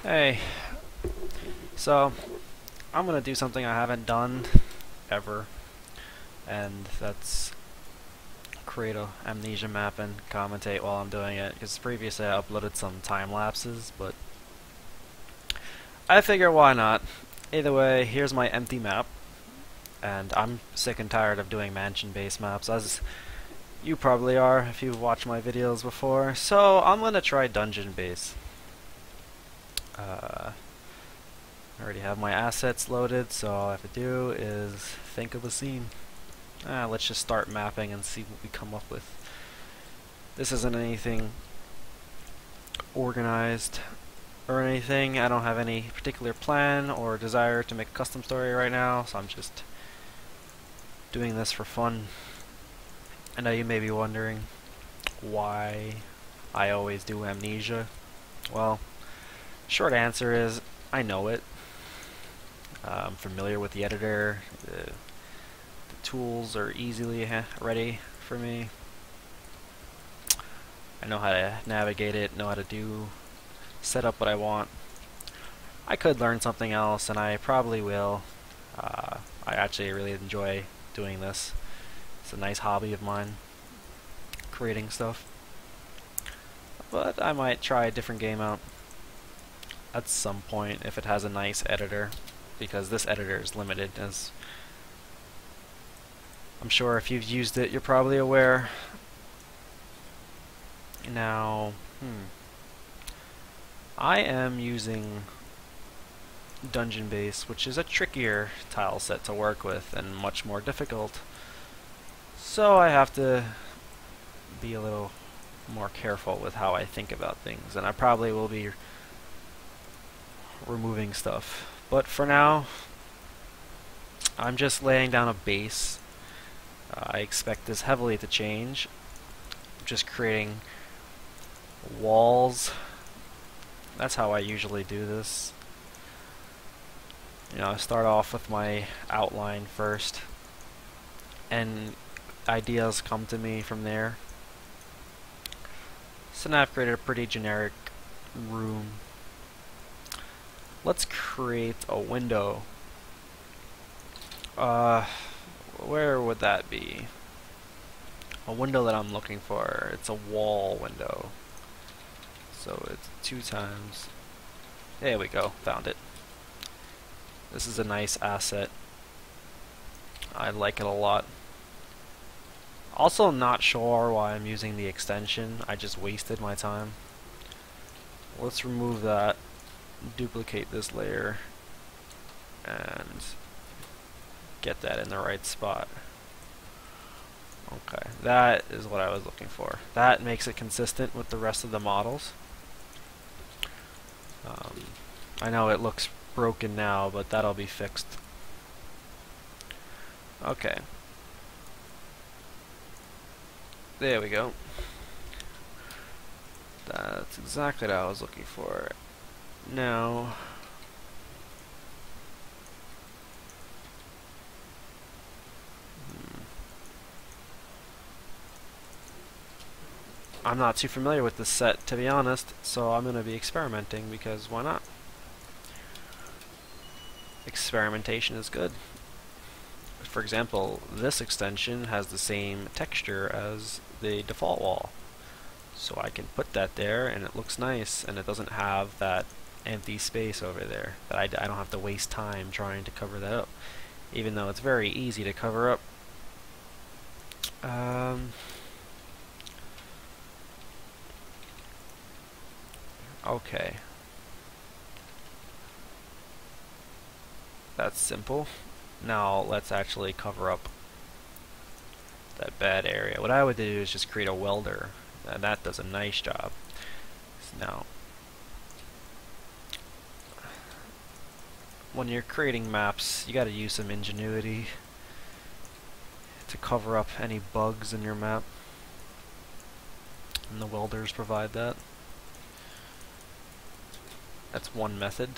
Hey, so I'm gonna do something I haven't done ever, and that's create a Amnesia map and commentate while I'm doing it. Because previously I uploaded some time lapses, but I figure why not? Either way, here's my empty map, and I'm sick and tired of doing mansion-based maps, as you probably are if you've watched my videos before. So I'm gonna try Dungeonbase. I already have my assets loaded, so all I have to do is think of a scene. Let's just start mapping and see what we come up with. This isn't anything organized or anything. I don't have any particular plan or desire to make a custom story right now, so I'm just doing this for fun. I know you may be wondering why I always do Amnesia. Well, short answer is I know it. I'm familiar with the editor. The tools are easily ready for me. I know how to navigate it, know how to set up what I want. I could learn something else, and I probably will. I actually really enjoy doing this. It's a nice hobby of mine, creating stuff. But I might try a different game out at some point if it has a nice editor, because this editor is limited, as I'm sure if you've used it you're probably aware. Now, I am using Dungeonbase, which is a trickier tile set to work with and much more difficult. So I have to be a little more careful with how I think about things, and I probably will be removing stuff. But for now, I'm just laying down a base. I expect this heavily to change. I'm just creating walls. That's how I usually do this. I start off with my outline first, and ideas come to me from there. So now I've created a pretty generic room. Let's create a window. Where would that be? A window that I'm looking for. It's a wall window. So it's 2 times. There we go, found it. This is a nice asset. I like it a lot. Also not sure why I'm using the extension. I just wasted my time. Let's remove that. Duplicate this layer and get that in the right spot. Okay, that is what I was looking for. That makes it consistent with the rest of the models. I know it looks broken now, but that'll be fixed. Okay. There we go. That's exactly what I was looking for. Now, I'm not too familiar with this set, to be honest, so I'm going to be experimenting, because why not? Experimentation is good. For example, this extension has the same texture as the default wall, so I can put that there and it looks nice, and it doesn't have that empty space over there that I don't have to waste time trying to cover that up, even though it's very easy to cover up. Okay. That's simple. Now let's actually cover up that bad area. What I would do is just create a welder, and that does a nice job. Now, when you're creating maps, you gotta use some ingenuity to cover up any bugs in your map, and the welders provide that. That's one method.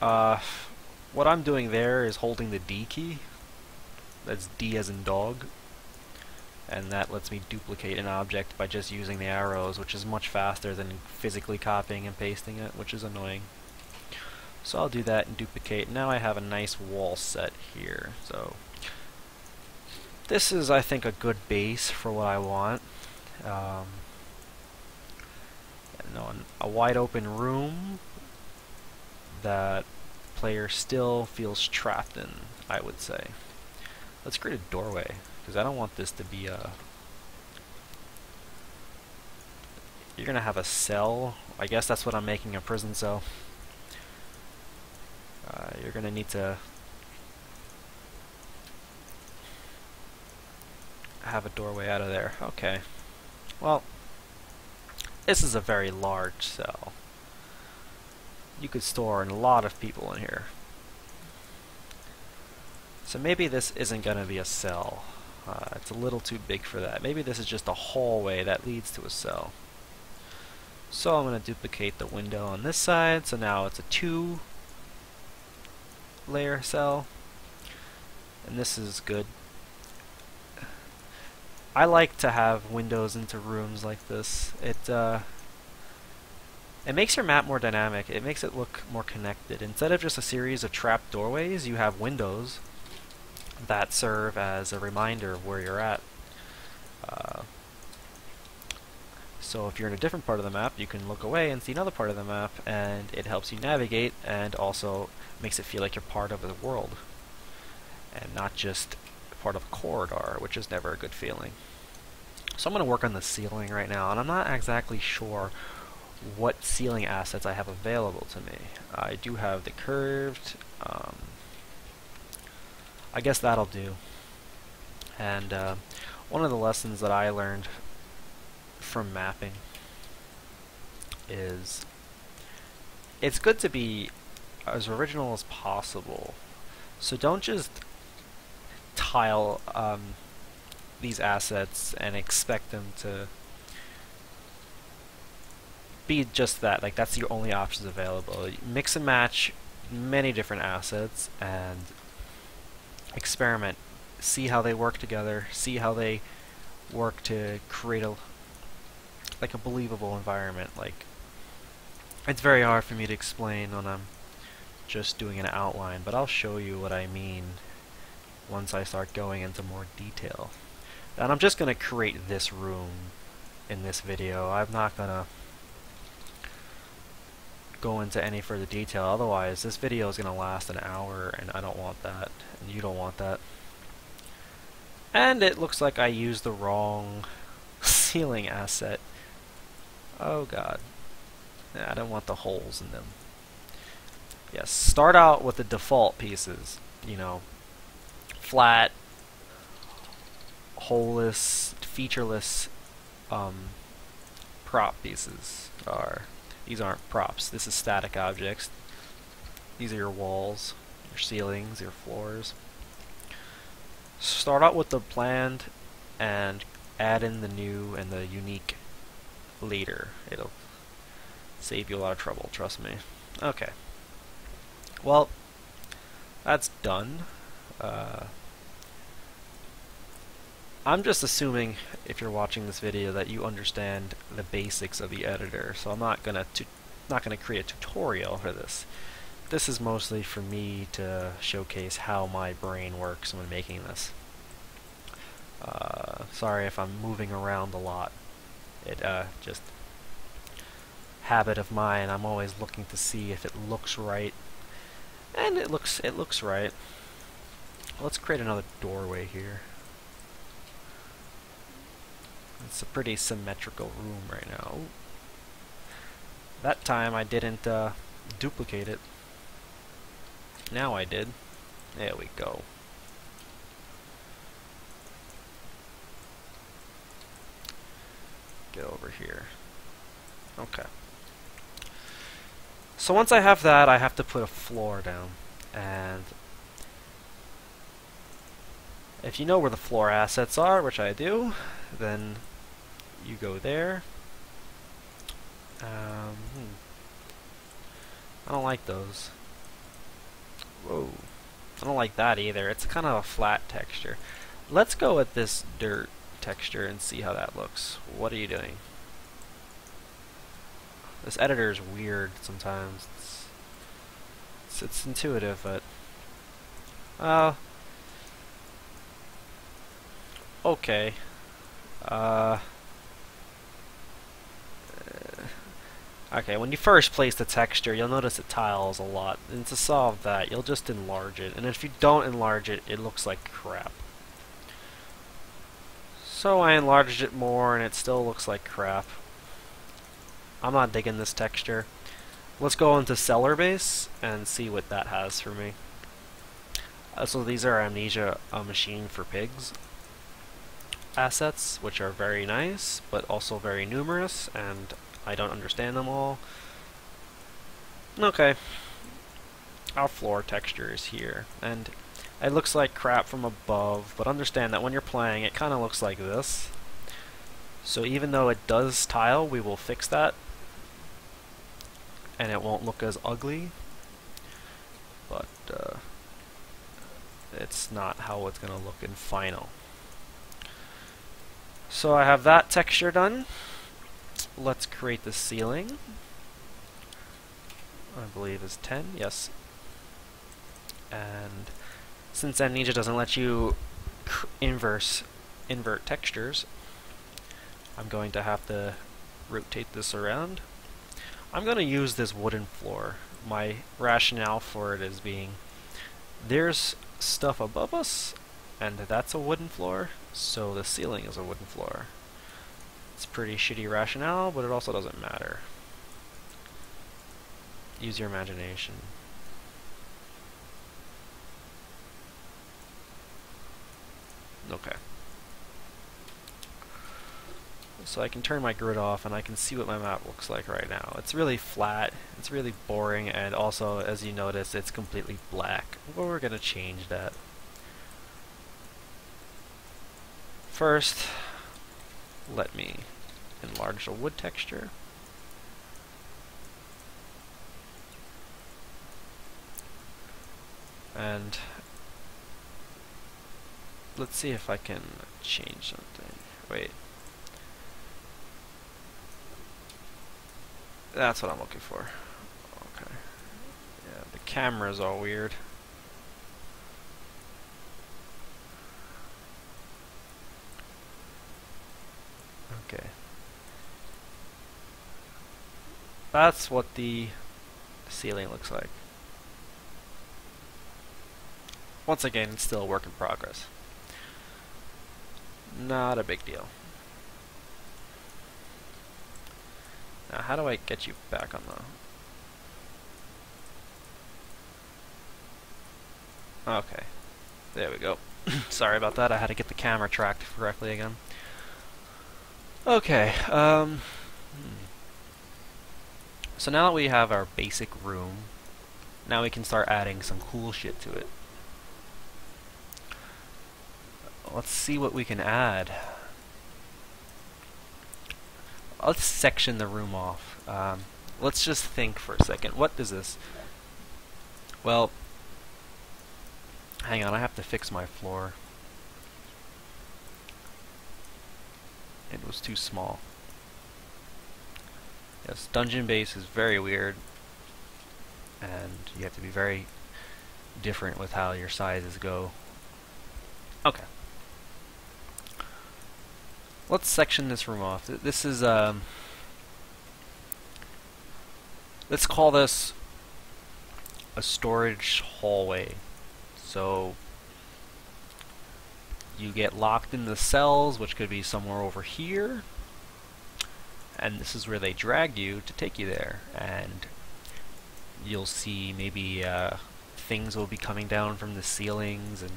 What I'm doing there is holding the D key. That's D as in dog. and that lets me duplicate an object by just using the arrows, which is much faster than physically copying and pasting it, which is annoying. So I'll do that and duplicate. Now I have a nice wall set here. So this is, I think, a good base for what I want. A wide open room that player still feels trapped in, I would say. Let's create a doorway, because I don't want this to be a... You're gonna have a cell. I guess that's what I'm making, a prison cell. You're gonna need to have a doorway out of there. Okay. Well, this is a very large cell. You could store a lot of people in here. So maybe this isn't going to be a cell. It's a little too big for that. Maybe this is just a hallway that leads to a cell. So I'm going to duplicate the window on this side. So now it's a 2-layer cell. And this is good. I like to have windows into rooms like this. It makes your map more dynamic. It makes it look more connected. Instead of just a series of trap doorways, you have windows that serve as a reminder of where you're at. So if you're in a different part of the map, you can look away and see another part of the map, and it helps you navigate, and also makes it feel like you're part of the world, and not just part of a corridor, which is never a good feeling. So I'm going to work on the ceiling right now, and I'm not exactly sure what ceiling assets I have available to me. I do have the curved, I guess that'll do. And one of the lessons that I learned from mapping is it's good to be as original as possible. So don't just tile these assets and expect them to be just that. Like, that's your only options available. Mix and match many different assets and experiment. See how they work together. See how they work to create a believable environment. Like, it's very hard for me to explain when I'm just doing an outline, but I'll show you what I mean once I start going into more detail. And I'm just going to create this room in this video. I'm not going to go into any further detail, otherwise this video is going to last an hour, and I don't want that, and you don't want that. And it looks like I used the wrong ceiling asset. Oh god. I don't want the holes in them. Yes, start out with the default pieces, you know, flat, holeless, featureless prop pieces. These aren't props, this is static objects. These are your walls, your ceilings, your floors. Start out with the planned and add in the new and the unique later. It'll save you a lot of trouble, trust me. Okay. Well, that's done. I'm just assuming, if you're watching this video, that you understand the basics of the editor, so I'm not gonna create a tutorial for this. This is mostly for me to showcase how my brain works when making this. Sorry if I'm moving around a lot. It just habit of mine. I'm always looking to see if it looks right, and it looks right. Let's create another doorway here. It's a pretty symmetrical room right now. Ooh. That time I didn't duplicate it. Now I did. There we go. Get over here. Okay. So once I have that, I have to put a floor down. And if you know where the floor assets are, which I do, then you go there. I don't like those. Whoa. I don't like that either. It's kind of a flat texture. Let's go with this dirt. texture and see how that looks. What are you doing? This editor is weird sometimes. It's intuitive, but okay. Okay, when you first place the texture, you'll notice it tiles a lot, and to solve that, you'll just enlarge it, and if you don't enlarge it, it looks like crap. So I enlarged it more, and it still looks like crap. I'm not digging this texture. Let's go into Dungeonbase and see what that has for me. So these are Amnesia, a machine for pigs assets, which are very nice, but also very numerous, and I don't understand them all. Okay. Our floor texture is here, and it looks like crap from above, but understand that when you're playing, it kind of looks like this. So even though it does tile, we will fix that, and it won't look as ugly, but it's not how it's going to look in final. So I have that texture done. Let's create the ceiling. I believe is 10, yes. And since Amnesia doesn't let you invert textures, I'm going to have to rotate this around. I'm going to use this wooden floor. My rationale for it is being, there's stuff above us, and that's a wooden floor, so the ceiling is a wooden floor. It's pretty shitty rationale, but it also doesn't matter. Use your imagination. Okay. So I can turn my grid off and I can see what my map looks like right now. It's really flat, it's really boring, and also, as you notice, it's completely black. Well, we're going to change that. First, let me enlarge the wood texture. And let's see if I can change something. Wait. That's what I'm looking for. Okay. Yeah, the cameras are weird. Okay. That's what the ceiling looks like. Once again, it's still a work in progress. Not a big deal. Now, how do I get you back on the... Okay. There we go. Sorry about that, I had to get the camera tracked correctly again. Okay, so now that we have our basic room, now we can start adding some cool shit to it. Let's see what we can add. Let's section the room off. Let's just think for a second. What is this? Well, hang on, I have to fix my floor. It was too small. Yes, Dungeonbase is very weird, and you have to be very different with how your sizes go. Okay. Let's section this room off. This is, let's call this a storage hallway. So, you get locked in the cells, which could be somewhere over here, and this is where they drag you to take you there, and you'll see maybe things will be coming down from the ceilings, and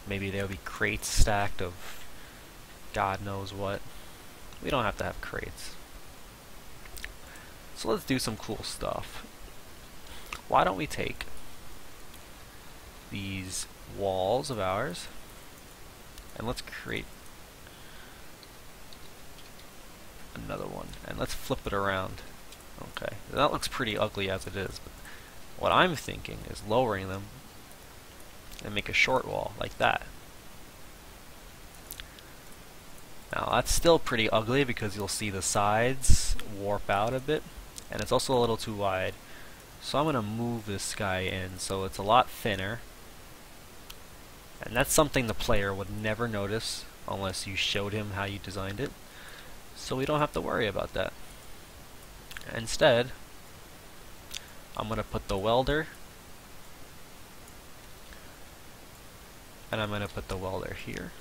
maybe there'll be crates stacked of God knows what. We don't have to have crates. So let's do some cool stuff. Why don't we take these walls of ours, and let's create another one, and let's flip it around. Okay, that looks pretty ugly as it is, but what I'm thinking is lowering them and make a short wall like that. Now that's still pretty ugly because you'll see the sides warp out a bit, and it's also a little too wide. So I'm going to move this guy in so it's a lot thinner. And that's something the player would never notice unless you showed him how you designed it. So we don't have to worry about that. Instead, I'm going to put the welder, and I'm going to put the welder here.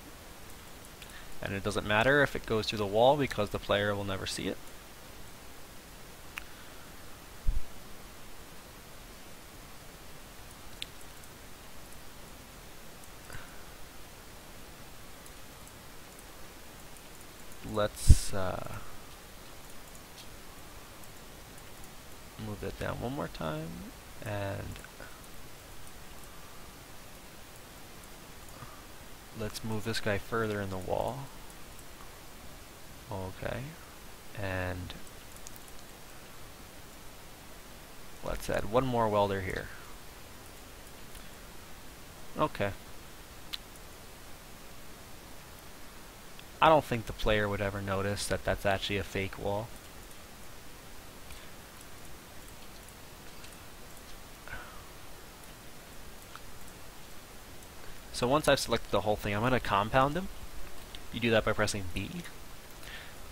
And it doesn't matter if it goes through the wall because the player will never see it. Let's move it down one more time, and let's move this guy further in the wall. Okay, and let's add one more welder here. Okay. I don't think the player would ever notice that that's actually a fake wall. So once I've selected the whole thing, I'm going to compound him. You do that by pressing B.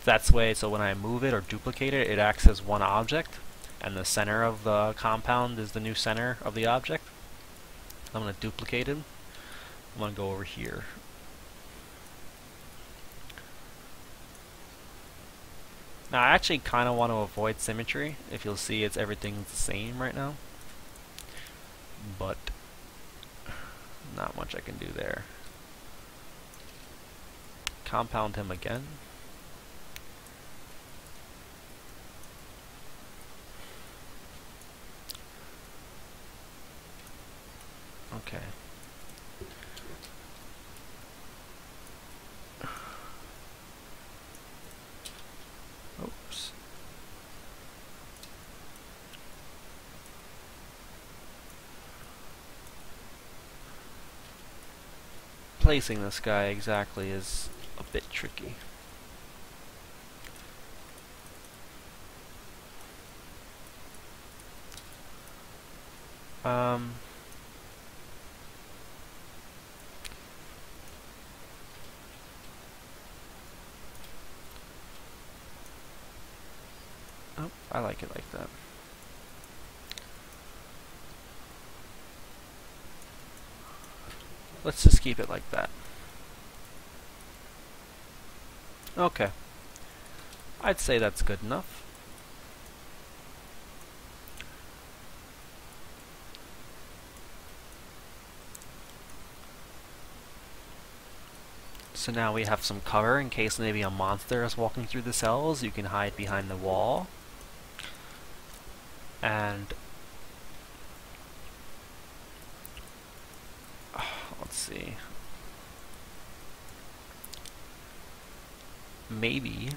That's way, so when I move it or duplicate it, it acts as one object, and the center of the compound is the new center of the object. I'm going to duplicate him. I'm going to go over here. Now I actually kind of want to avoid symmetry. If you'll see, everything's the same right now. But not much I can do there. Compound him again. Okay. Oops. Placing this guy exactly is a bit tricky. Oh, I like it like that. Let's just keep it like that. Okay. I'd say that's good enough. So now we have some cover in case maybe a monster is walking through the cells. You can hide behind the wall. And let's see. Maybe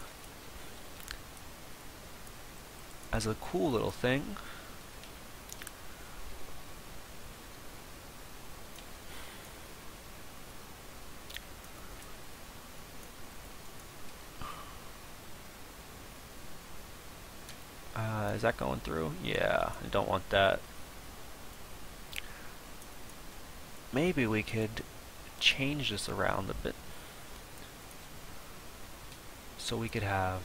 as a cool little thing, is that going through? Yeah, I don't want that. Maybe we could change this around a bit. So we could have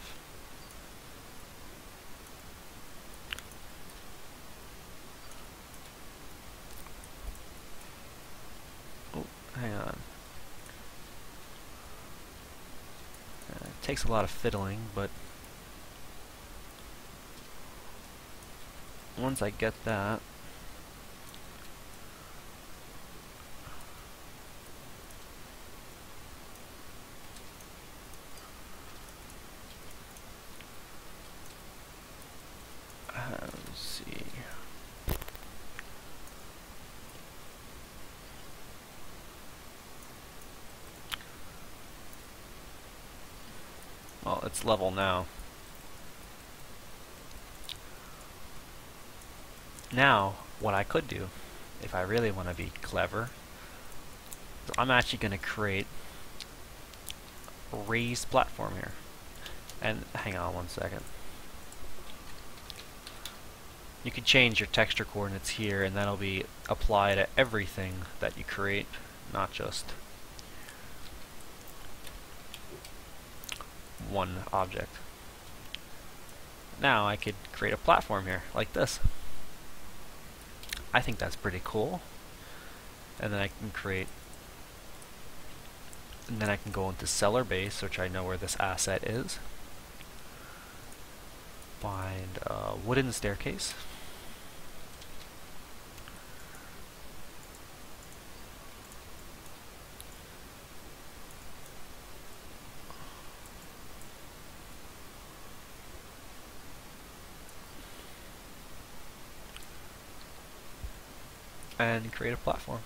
hang on. It takes a lot of fiddling, but once I get that, let's see. Well, it's level now. Now, what I could do, if I really want to be clever, I'm actually going to create raised platform here. And hang on one second. You can change your texture coordinates here, and that'll be applied to everything that you create, not just one object. Now I could create a platform here, like this. I think that's pretty cool. And then I can create, and then I can go into seller base, which I know where this asset is. Find a wooden staircase. And create a platform.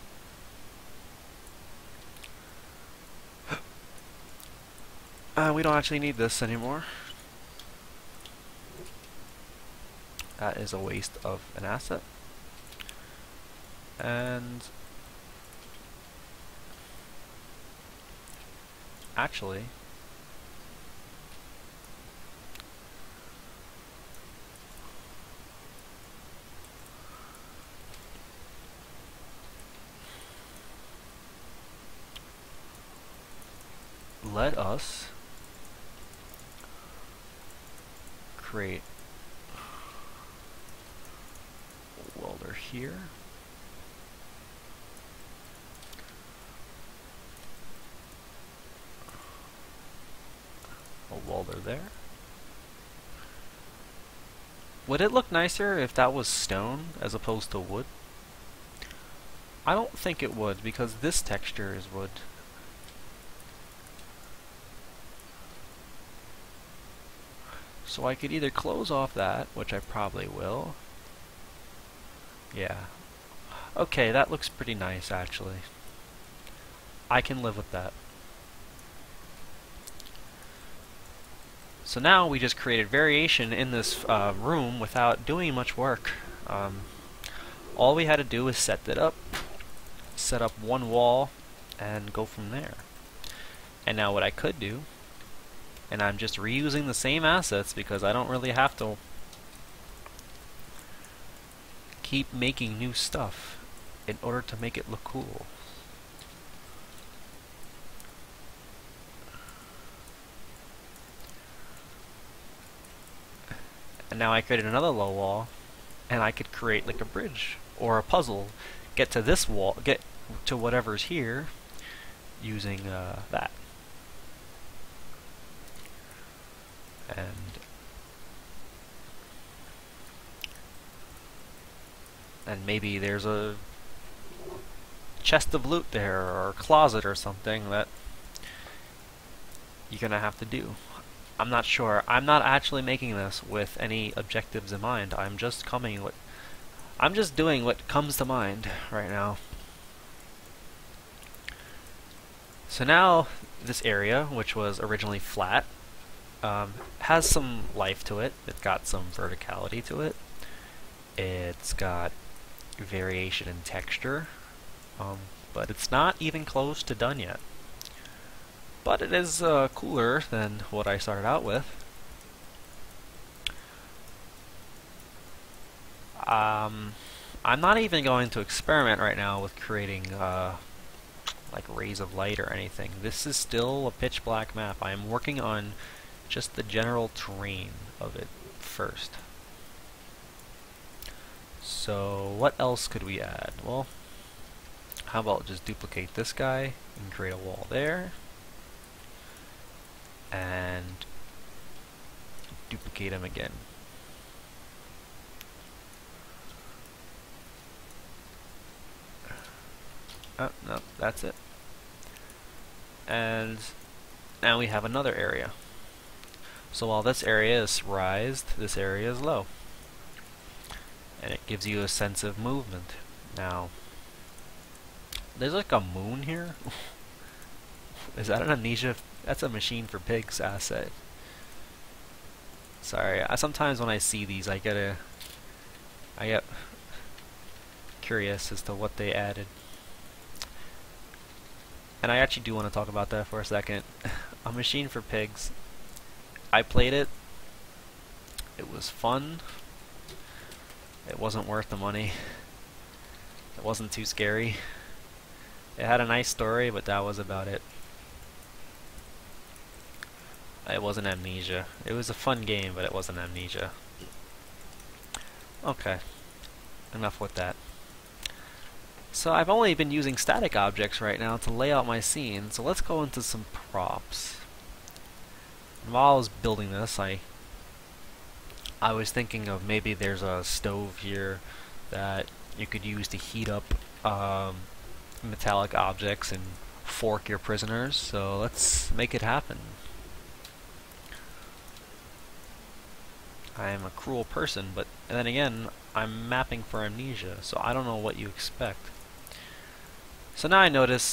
We don't actually need this anymore. That is a waste of an asset. And actually, let us create a welder here. A welder there. Would it look nicer if that was stone as opposed to wood? I don't think it would, because this texture is wood. So I could either close off that, which I probably will. Yeah. Okay, that looks pretty nice, actually. I can live with that. So now we just created variation in this room without doing much work. All we had to do was set that up, set up one wall, and go from there. And now what I could do, and I'm just reusing the same assets because I don't really have to keep making new stuff in order to make it look cool. And now I created another low wall, and I could create like a bridge or a puzzle, get to this wall, get to whatever's here using that. And maybe there's a chest of loot there, or a closet or something that you're gonna have to do. I'm not sure. I'm not actually making this with any objectives in mind. I'm just doing what comes to mind right now. So now this area, which was originally flat, has some life to it. It's got some verticality to it. It's got variation in texture, but it's not even close to done yet. But it is cooler than what I started out with. I'm not even going to experiment right now with creating like rays of light or anything. This is still a pitch black map. I am working on just the general terrain of it first. So what else could we add? Well, how about just duplicate this guy and create a wall there, and duplicate him again. Oh, no, that's it. And now we have another area. So while this area is rised, this area is low. And it gives you a sense of movement. Now, there's like a moon here. Is that an Amnesia? That's a machine for pigs asset. Sorry, sometimes when I see these, I get curious as to what they added. And I actually do want to talk about that for a second. A Machine for Pigs. I played it. It was fun. It wasn't worth the money. It wasn't too scary. It had a nice story, but that was about it. It wasn't Amnesia. It was a fun game, but it wasn't Amnesia. Okay. Enough with that. So I've only been using static objects right now to lay out my scene, so let's go into some props. And while I was building this, I was thinking of maybe there's a stove here that you could use to heat up metallic objects and fork your prisoners, so let's make it happen. I am a cruel person, but then again, I'm mapping for Amnesia, so I don't know what you expect. So now I notice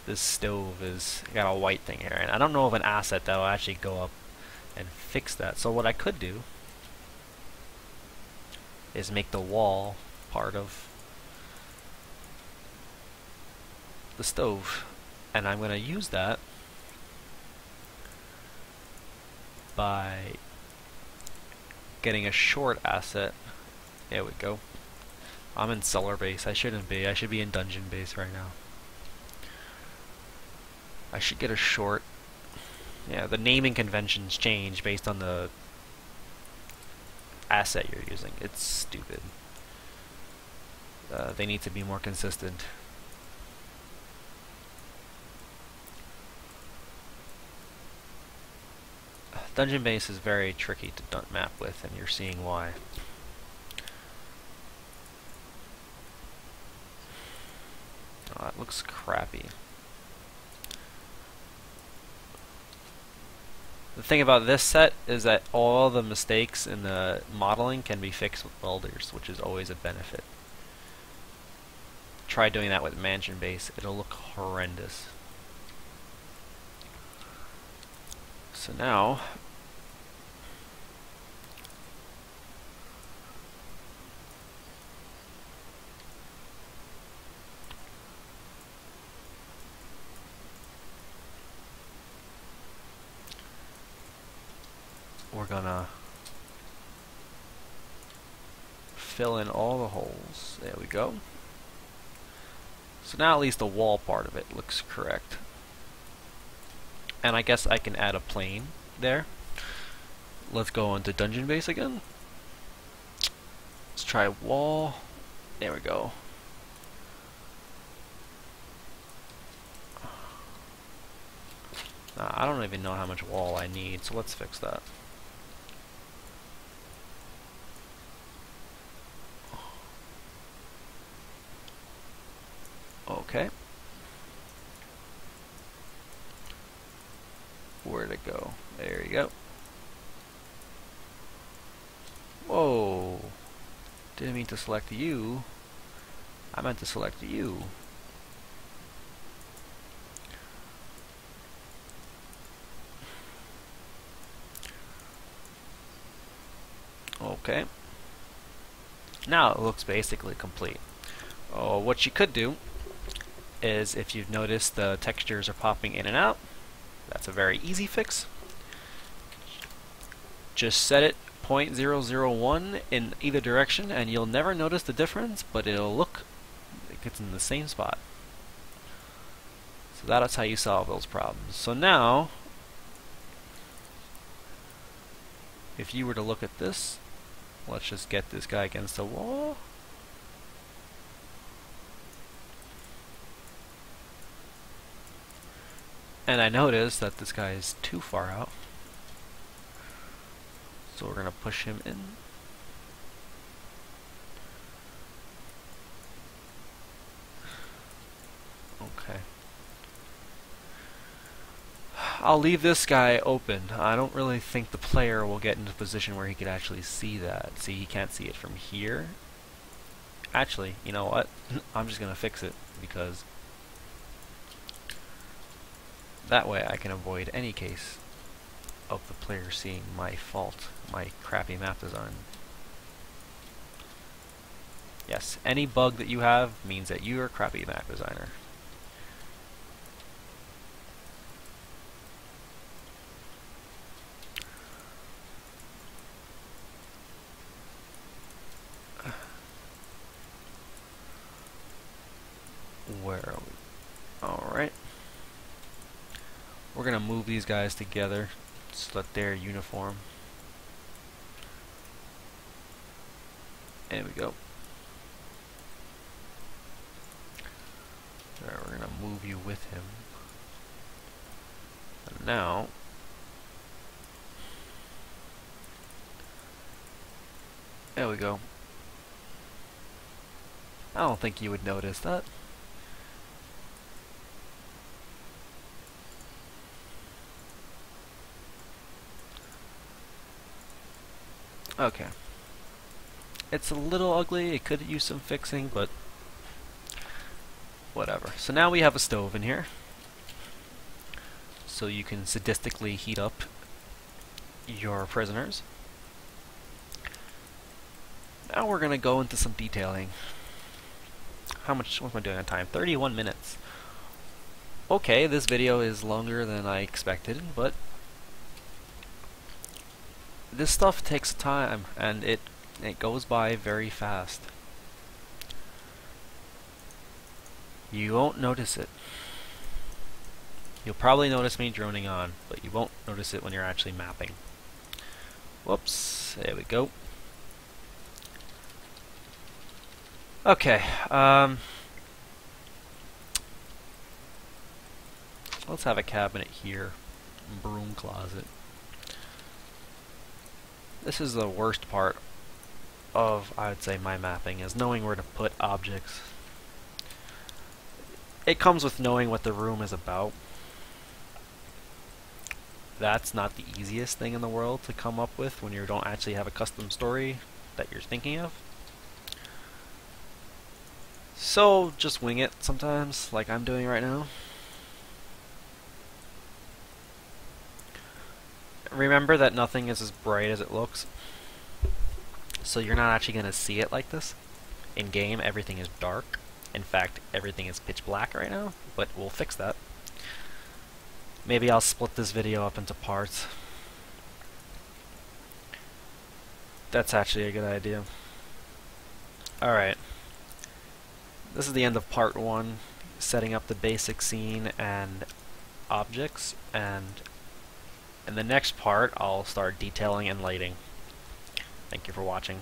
this stove is got a white thing here, and I don't know of an asset that will actually go up and fix that. So what I could do is make the wall part of the stove, and I'm going to use that by getting a short asset. There we go. I'm in Base. I shouldn't be. I should be in Dungeonbase right now. I should get a short. Yeah, the naming conventions change based on the asset you're using. It's stupid. They need to be more consistent. Dungeonbase is very tricky to map with, and you're seeing why. Oh, that looks crappy. The thing about this set is that all the mistakes in the modeling can be fixed with welders, which is always a benefit. Try doing that with Mansion Base. It'll look horrendous. So now, we're gonna fill in all the holes. There we go. So now at least the wall part of it looks correct. And I guess I can add a plane there. Let's go into Dungeonbase again. Let's try wall. There we go. I don't even know how much wall I need, so let's fix that. Okay. Where'd it go? There you go. Whoa. Didn't mean to select you. I meant to select you. Okay. Now it looks basically complete. What you could do is, if you've noticed the textures are popping in and out, that's a very easy fix. Just set it 0.001 in either direction and you'll never notice the difference, but it'll look like it's in the same spot. So that's how you solve those problems. So now, if you were to look at this, let's just get this guy against the wall. And I notice that this guy is too far out. So we're going to push him in. Okay. I'll leave this guy open. I don't really think the player will get into a position where he could actually see that. See, he can't see it from here. Actually, you know what? I'm just going to fix it, because that way I can avoid any case of the player seeing my fault, my crappy map design. Yes, any bug that you have means that you're a crappy map designer. Where are we? Alright. We're gonna move these guys together so that they're uniform. There we go. Alright, we're gonna move you with him. And now there we go. I don't think you would notice that. Okay. It's a little ugly, it could use some fixing, but whatever. So now we have a stove in here. So you can sadistically heat up your prisoners. Now we're gonna go into some detailing. What am I doing on time? 31 minutes. Okay, this video is longer than I expected, but this stuff takes time, and it goes by very fast. You won't notice it. You'll probably notice me droning on, but you won't notice it when you're actually mapping. Whoops, there we go. Okay, let's have a cabinet here. Broom closet. This is the worst part of, I would say, my mapping, is knowing where to put objects. It comes with knowing what the room is about. That's not the easiest thing in the world to come up with when you don't actually have a custom story that you're thinking of. So just wing it sometimes, like I'm doing right now. Remember that nothing is as bright as it looks. So you're not actually going to see it like this. In game, everything is dark. In fact, everything is pitch black right now, but we'll fix that. Maybe I'll split this video up into parts. That's actually a good idea. Alright. This is the end of part 1, setting up the basic scene and objects, and in the next part I'll start detailing and lighting. Thank you for watching.